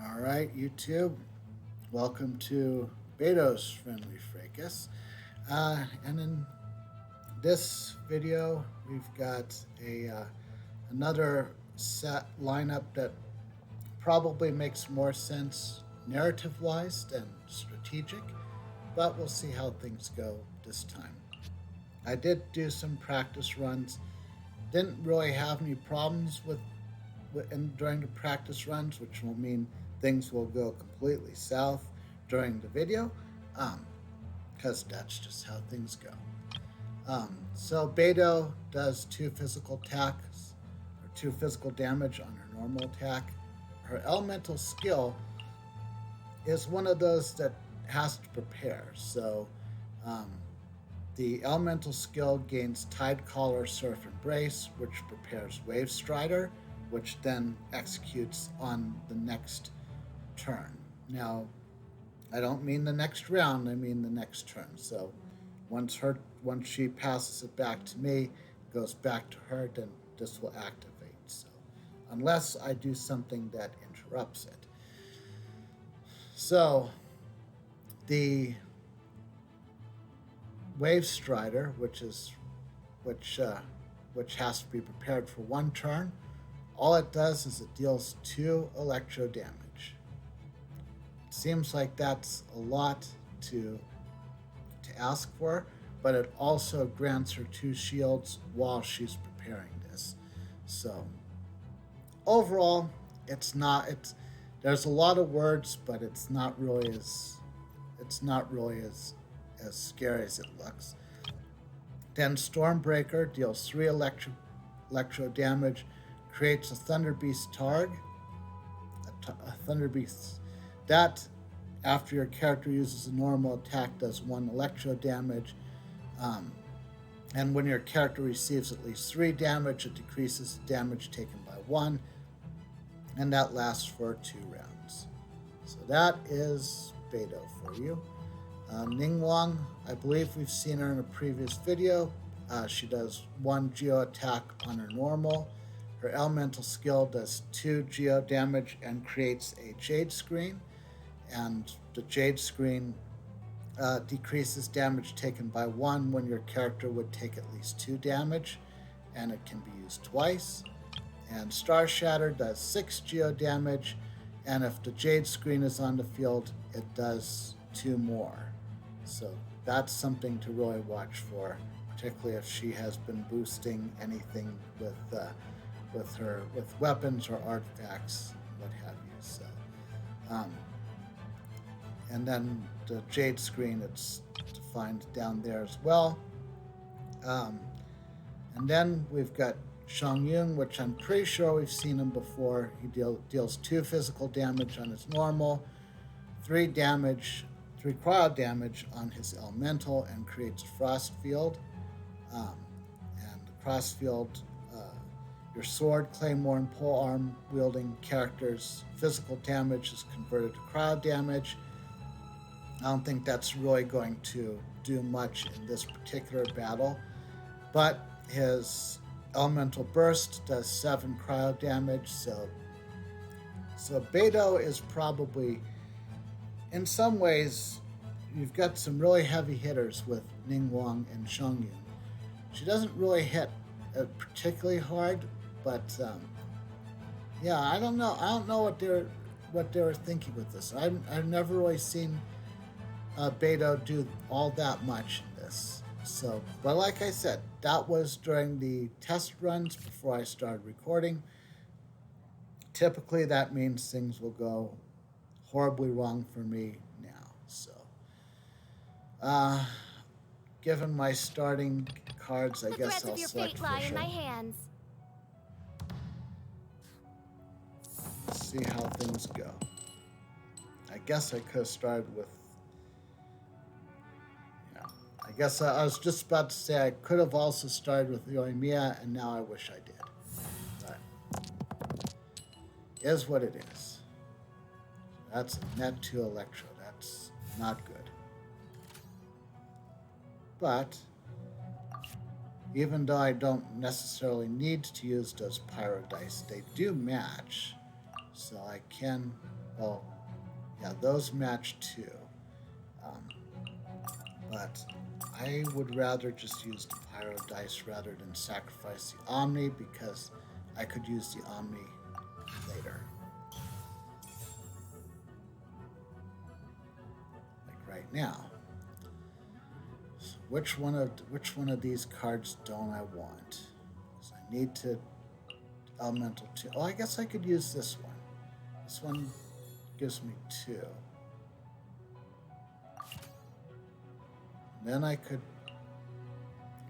All right, YouTube. Welcome to Beidou's Friendly Fracas. And in this video, we've got another set lineup that probably makes more sense narrative-wise than strategic, but we'll see how things go this time. I did do some practice runs. Didn't really have any problems during the practice runs, which will mean things will go completely south during the video, because that's just how things go. So Beidou does 2 physical attacks, or 2 physical damage on her normal attack. Her elemental skill is one of those that has to prepare. So the elemental skill gains Tide Collar, Surf, Embrace, which prepares Wave Strider, which then executes on the next turn. Now, I don't mean the next round, I mean the next turn. So once she passes it back to me, it goes back to her, then this will activate. So unless I do something that interrupts it. So the Wave Strider, which has to be prepared for 1 turn, all it does is it deals 2 electro damage. It seems like that's a lot to ask for, but it also grants her 2 shields while she's preparing this. So overall, there's a lot of words, but it's not really as scary as it looks. Then Stormbreaker deals 3 electro damage, creates a Thunder Beast Targ. A Thunder Beast that, after your character uses a normal attack, does 1 electro damage. And when your character receives at least 3 damage, it decreases the damage taken by 1, and that lasts for 2 rounds. So that is Beidou for you. Ningguang, I believe we've seen her in a previous video. She does 1 geo attack on her normal. Her elemental skill does 2 geo damage and creates a Jade Screen. And the Jade Screen decreases damage taken by 1 when your character would take at least 2 damage, and it can be used twice. And Star Shatter does 6 geo damage, and if the Jade Screen is on the field, it does 2 more. So that's something to really watch for, particularly if she has been boosting anything with weapons or artifacts, what have you. So, and then the Jade Screen, it's defined down there as well. And then we've got Shangyun, which I'm pretty sure we've seen him before. He deals 2 physical damage on his normal, 3 cryo damage on his elemental, and creates a frost field. And the frost field, your sword, claymore, and polearm wielding characters' physical damage is converted to cryo damage. I don't think that's really going to do much in this particular battle, but his elemental burst does 7 cryo damage. So Beidou is probably, in some ways, you've got some really heavy hitters with Ningguang and Shangyun. She doesn't really hit particularly hard, but yeah, I don't know what they were thinking with this. I've never really seen Beidou do all that much in this. So, but like I said, that was during the test runs before I started recording. Typically, that means things will go horribly wrong for me now. So, given my starting cards, I guess I'll select lie in my hands. Let's see how things go. I guess I could have started with. I guess I was just about to say I could have also started with Yoimiya, and now I wish I did. But it is what it is. That's a net 2 electro. That's not good. But even though I don't necessarily need to use those pyro dice, they do match. So I can well, yeah, those match too. Um, but I would rather just use the Pyro dice rather than sacrifice the Omni because I could use the Omni later. Like right now. So which one of these cards don't I want? Because I need to elemental 2. Oh, I guess I could use this one. This one gives me 2. And then I could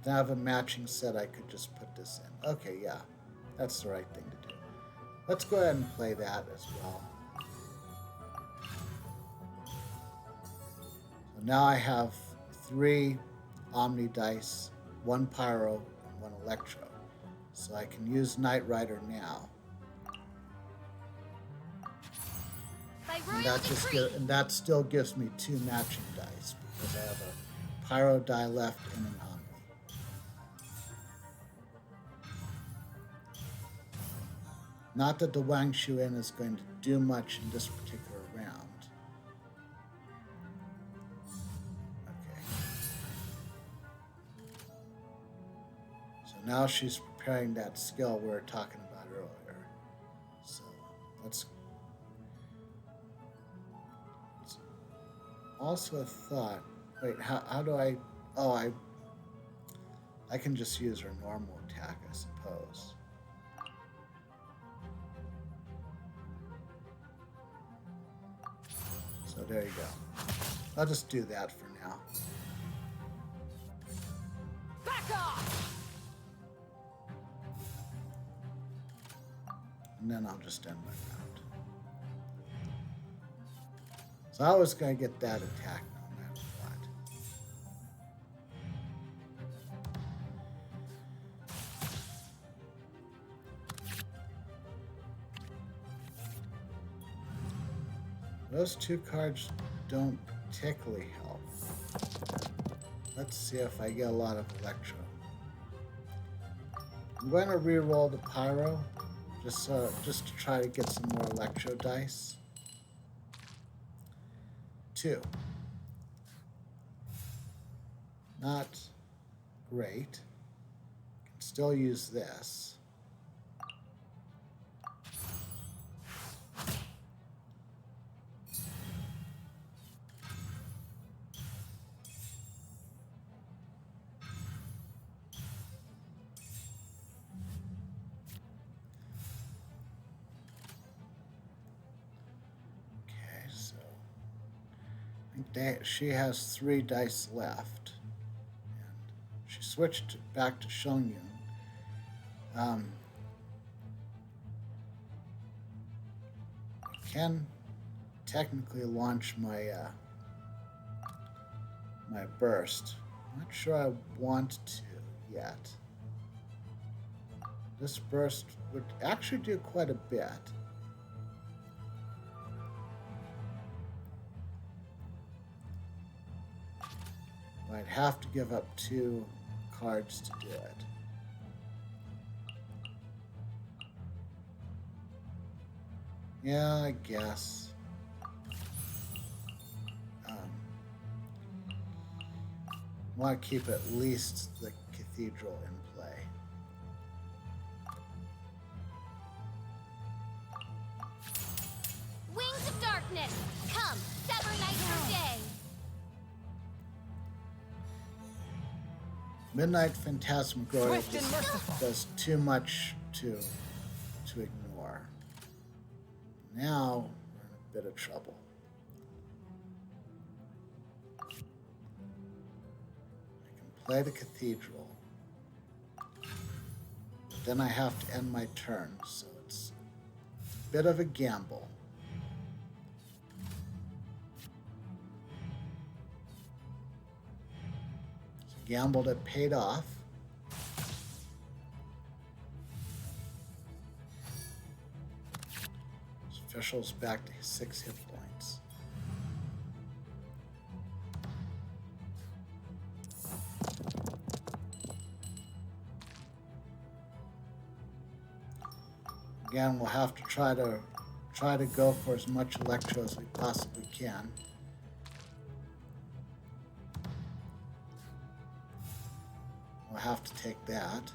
have a matching set. I could just put this in. Okay, yeah, that's the right thing to do. Let's go ahead and play that as well. So now I have 3 Omni dice, 1 Pyro, and 1 Electro. So I can use Knight Rider now. And that still gives me 2 matching dice because I have a Pyro die left and an Omni. Not that the Wang Shuin is going to do much in this particular round. Okay. So now she's preparing that skill we were talking about earlier. So let's also thought, wait, how do I, oh, I can just use her normal attack, I suppose. So there you go. I'll just do that for now. Back off! And then I'll just end my round. So I was going to get that attack no matter what. Those 2 cards don't particularly help. Let's see if I get a lot of Electro. I'm going to re-roll the Pyro just to try to get some more Electro dice. 2. Not great. Can still use this. She has 3 dice left. And she switched back to Shongyun. I can technically launch my my burst. I'm not sure I want to yet. This burst would actually do quite a bit. I'd have to give up 2 cards to do it. Yeah, I guess. Want to keep at least the cathedral in play. Wings of darkness, come, sever night from day. Midnight Phantasmagoria does too much to ignore. Now we're in a bit of trouble. I can play the cathedral, but then I have to end my turn, so it's a bit of a gamble. Gamble that paid off. Official's back to 6 hit points. Again, we'll have to try try to go for as much electro as we possibly can. We'll have to take that.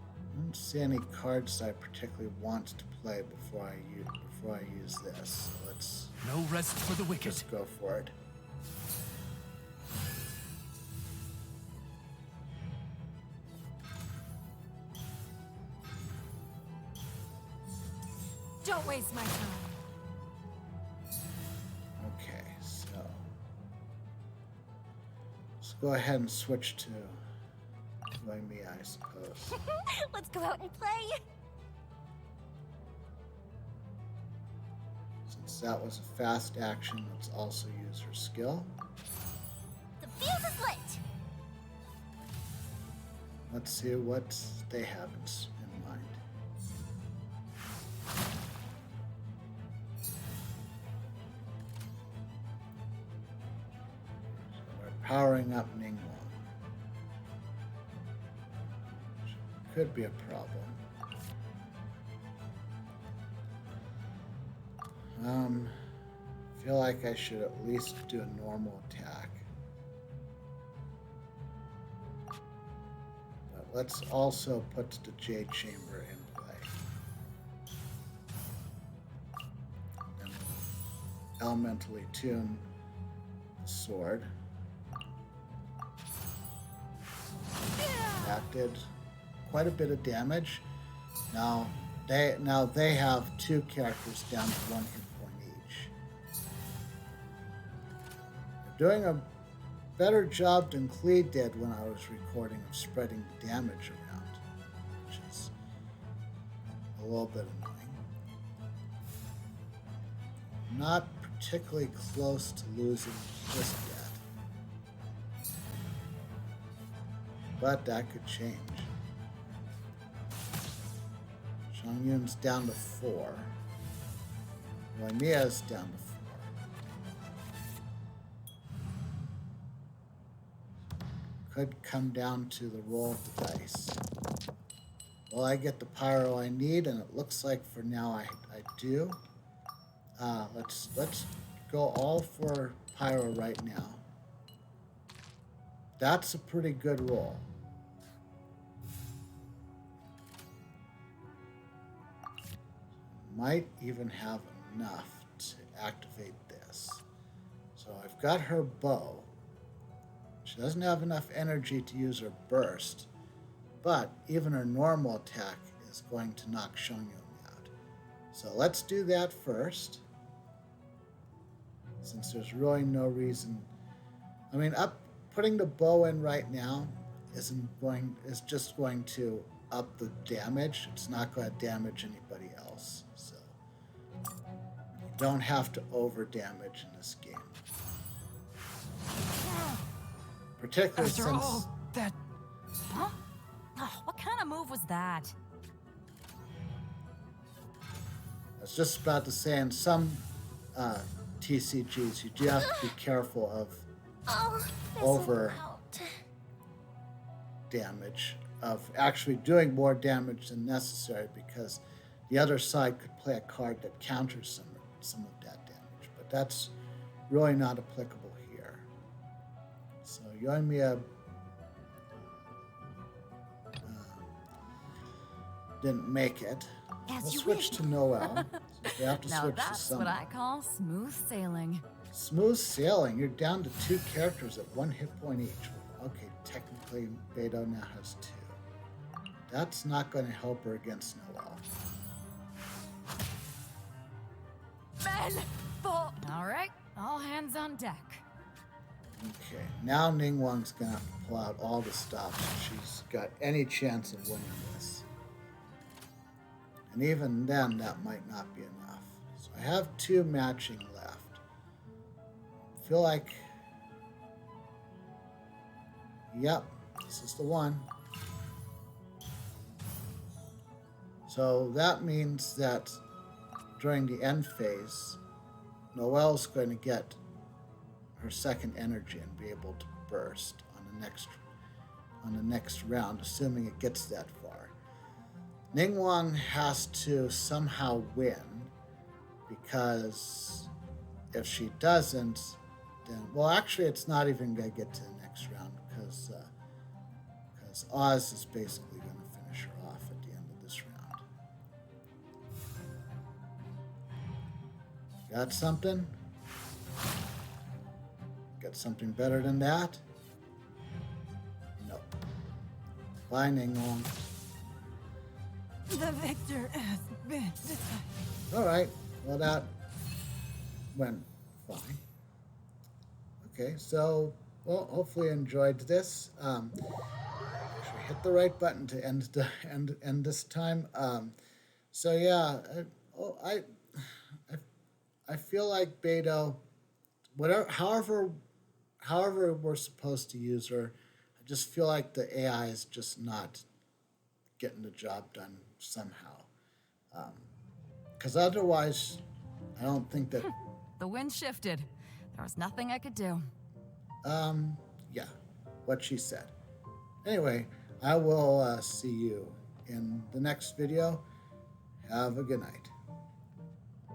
I don't see any cards I particularly want to play before I use this. So let's No rest for the wicked. just go for it. Don't waste my time. Okay, so let's go ahead and switch to me, I suppose. Let's go out and play. Since that was a fast action, let's also use her skill. The fuse is lit. Let's see what they have in mind. So we're powering up Ningguang. Could be a problem. Feel like I should at least do a normal attack. But let's also put the Jade Chamber in play. And then we'll elementally tune the sword. That did quite a bit of damage. Now they have two characters down to 1 hit point each. They're doing a better job than Clee did when I was recording of spreading the damage around, which is a little bit annoying. Not particularly close to losing just yet, but that could change. Shang-Yun's down to 4. Mia's down to 4. Could come down to the roll of the dice. Well, I get the pyro I need, and it looks like for now I do. Let's go all for pyro right now. That's a pretty good roll. Might even have enough to activate this. So I've got her bow. She doesn't have enough energy to use her burst, but even her normal attack is going to knock Shang-Yun out. So let's do that first, since there's really no reason. I mean, putting the bow in right now is just going to up the damage. It's not going to damage anybody else. So you don't have to over damage in this game. Particularly After since all that... Huh? Oh, what kind of move was that? I was just about to say, in some TCGs, you do have to be careful of Oh, over damage, of actually doing more damage than necessary, because the other side could play a card that counters some of that damage. But that's really not applicable here. So Yoimiya didn't make it. As We'll you switch wish. to Noel. So we have to Now switch to that's someone. what I call smooth sailing. Smooth sailing. You're down to 2 characters at 1 hit point each. Okay, technically Beidou now has 2. That's not going to help her against Noel. Men, for... All right, all hands on deck. Okay, now Ningguang's going to have to pull out all the stops if she's got any chance of winning this. And even then, that might not be enough. So I have 2 matching left. Feel like... Yep, this is the one. So that means that during the end phase, Noelle's going to get her second energy and be able to burst on the next round, assuming it gets that far. Ningguang has to somehow win, because if she doesn't, then, well, actually, it's not even going to get to the next round, because Oz is basically going to finish her off at the end of this round. Got something? Got something better than that? Nope. Bye, Ningguang. The victor has been decided. All right. Well, that went fine. Okay, so, well, hopefully you enjoyed this. Actually hit the right button to end this time. So yeah, I feel like Beidou, however we're supposed to use her, I just feel like the AI is just not getting the job done somehow. Because otherwise, I don't think that. The wind shifted. There was nothing I could do. Yeah, what she said. Anyway, I will see you in the next video. Have a good night.